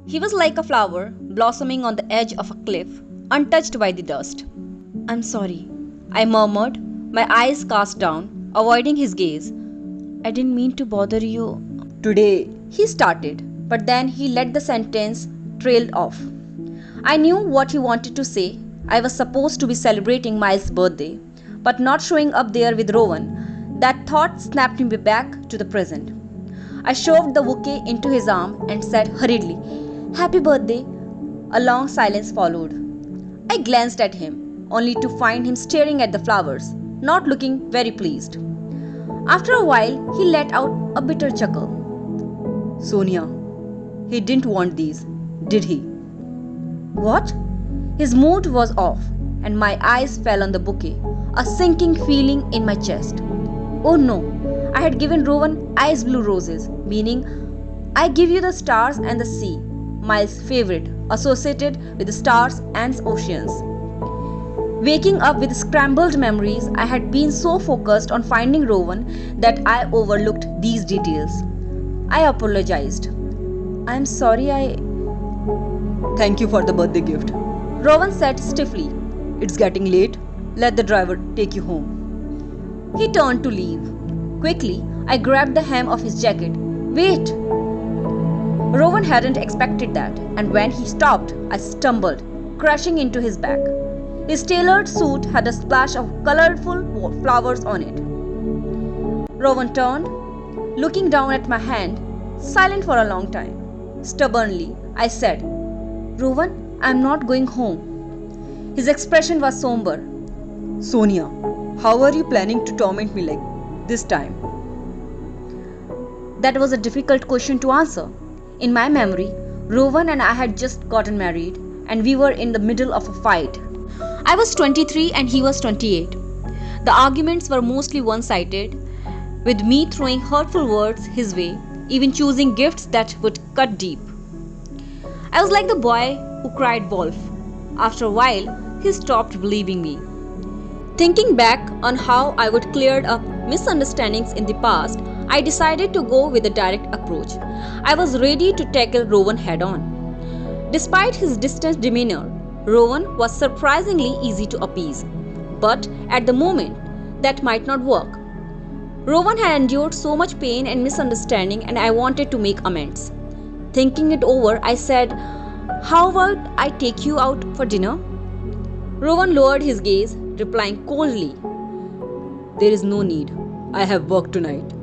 He was like a flower blossoming on the edge of a cliff, untouched by the dust. "I'm sorry," I murmured, my eyes cast down, avoiding his gaze. "I didn't mean to bother you." "Today," he started, but then he let the sentence trail off. I knew what he wanted to say. I was supposed to be celebrating Miles' birthday, but not showing up there with Rowan. That thought snapped me back to the present. I shoved the bouquet into his arm and said hurriedly, "Happy birthday." A long silence followed. I glanced at him, only to find him staring at the flowers, not looking very pleased. After a while, he let out a bitter chuckle. "Sonia, he didn't want these, did he?" "What?" His mood was off, and my eyes fell on the bouquet, a sinking feeling in my chest. Oh no, I had given Rowan ice blue roses, meaning I give you the stars and the sea, Miles' favorite, associated with the stars and oceans. Waking up with scrambled memories, I had been so focused on finding Rowan that I overlooked these details. I apologized. "I'm sorry "Thank you for the birthday gift," Rowan said stiffly. "It's getting late. Let the driver take you home." He turned to leave. Quickly, I grabbed the hem of his jacket. "Wait!" Rowan hadn't expected that, and when he stopped, I stumbled, crashing into his back. His tailored suit had a splash of colorful flowers on it. Rowan turned, looking down at my hand, silent for a long time. Stubbornly, I said, "Rowan, I'm not going home." His expression was somber. "Sonia, how are you planning to torment me like this time?" That was a difficult question to answer. In my memory, Rowan and I had just gotten married, and we were in the middle of a fight. I was 23 and he was 28. The arguments were mostly one-sided, with me throwing hurtful words his way, even choosing gifts that would cut deep. I was like the boy who cried wolf. After a while, he stopped believing me. Thinking back on how I would cleared up misunderstandings in the past, I decided to go with a direct approach. I was ready to tackle Rowan head-on. Despite his distant demeanor, Rowan was surprisingly easy to appease. But at the moment, that might not work. Rowan had endured so much pain and misunderstanding, and I wanted to make amends. Thinking it over, I said, "How about I take you out for dinner?" Rowan lowered his gaze, replying coldly, "There is no need. I have work tonight."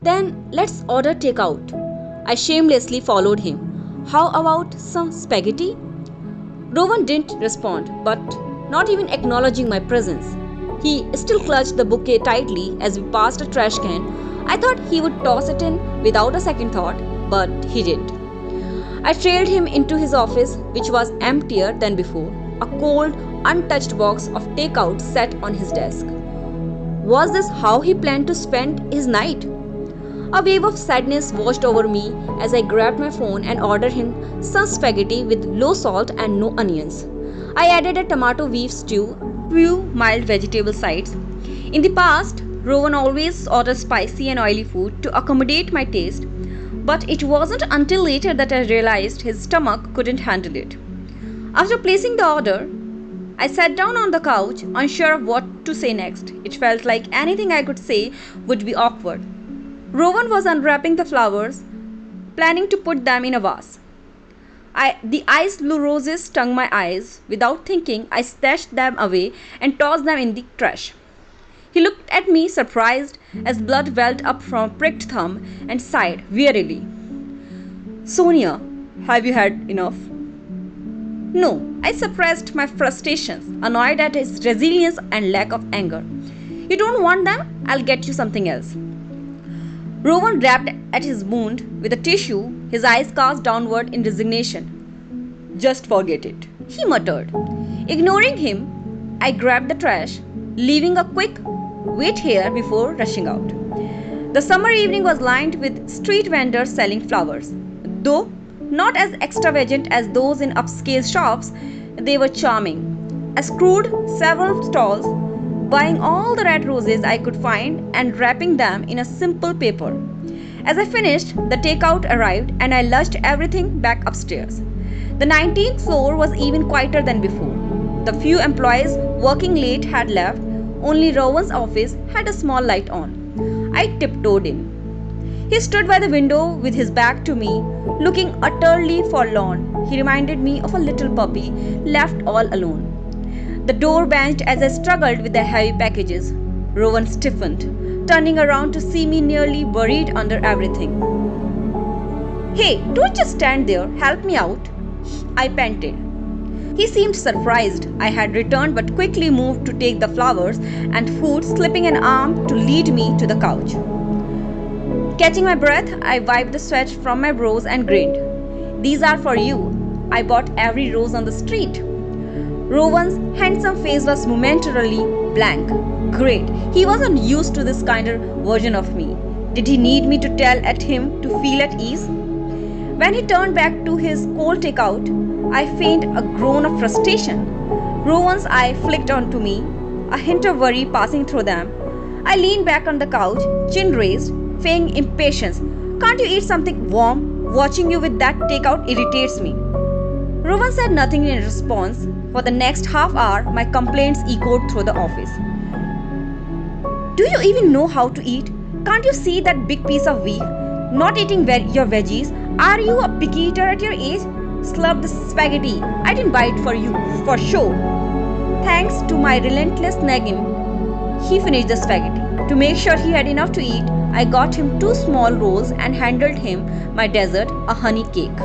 "Then let's order takeout." I shamelessly followed him. "How about some spaghetti?" Rowan didn't respond, but not even acknowledging my presence. He still clutched the bouquet tightly as we passed a trash can. I thought he would toss it in without a second thought, but he didn't. I trailed him into his office, which was emptier than before. A cold, untouched box of takeout sat on his desk. Was this how he planned to spend his night? A wave of sadness washed over me as I grabbed my phone and ordered him some spaghetti with low salt and no onions. I added a tomato beef stew, few mild vegetable sides. In the past, Rowan always ordered spicy and oily food to accommodate my taste, but it wasn't until later that I realized his stomach couldn't handle it. After placing the order, I sat down on the couch, unsure of what to say next. It felt like anything I could say would be awkward. Rowan was unwrapping the flowers, planning to put them in a vase. The ice blue roses stung my eyes. Without thinking, I snatched them away and tossed them in the trash. He looked at me surprised as blood welled up from a pricked thumb and sighed wearily. "Sonia, have you had enough?" No, I suppressed my frustrations, annoyed at his resilience and lack of anger. "You don't want them? I'll get you something else." Rowan rapped at his wound with a tissue, his eyes cast downward in resignation. "Just forget it," he muttered. Ignoring him, I grabbed the trash, leaving a quick wait here before rushing out. The summer evening was lined with street vendors selling flowers. Though not as extravagant as those in upscale shops, they were charming. I screwed several stalls, buying all the red roses I could find and wrapping them in a simple paper. As I finished, the takeout arrived and I lushed everything back upstairs. The 19th floor was even quieter than before. The few employees working late had left, only Rowan's office had a small light on. I tiptoed in. He stood by the window with his back to me, looking utterly forlorn. He reminded me of a little puppy left all alone. The door banged as I struggled with the heavy packages. Rowan stiffened, turning around to see me nearly buried under everything. "Hey, don't just stand there, help me out," I panted. He seemed surprised I had returned but quickly moved to take the flowers and food, slipping an arm to lead me to the couch. Catching my breath, I wiped the sweat from my brows and grinned. "These are for you. I bought every rose on the street." Rowan's handsome face was momentarily blank. Great, he wasn't used to this kinder version of me. Did he need me to tell at him to feel at ease? When he turned back to his cold takeout, I feigned a groan of frustration. Rowan's eye flicked onto me, a hint of worry passing through them. I leaned back on the couch, chin raised, feigning impatience. "Can't you eat something warm? Watching you with that takeout irritates me." Rowan said nothing in response. For the next half hour, my complaints echoed through the office. "Do you even know how to eat? Can't you see that big piece of beef? Not eating your veggies? Are you a picky eater at your age? Slurp the spaghetti. I didn't buy it for you, for sure." Thanks to my relentless nagging, he finished the spaghetti. To make sure he had enough to eat, I got him 2 small rolls and handed him my dessert, a honey cake.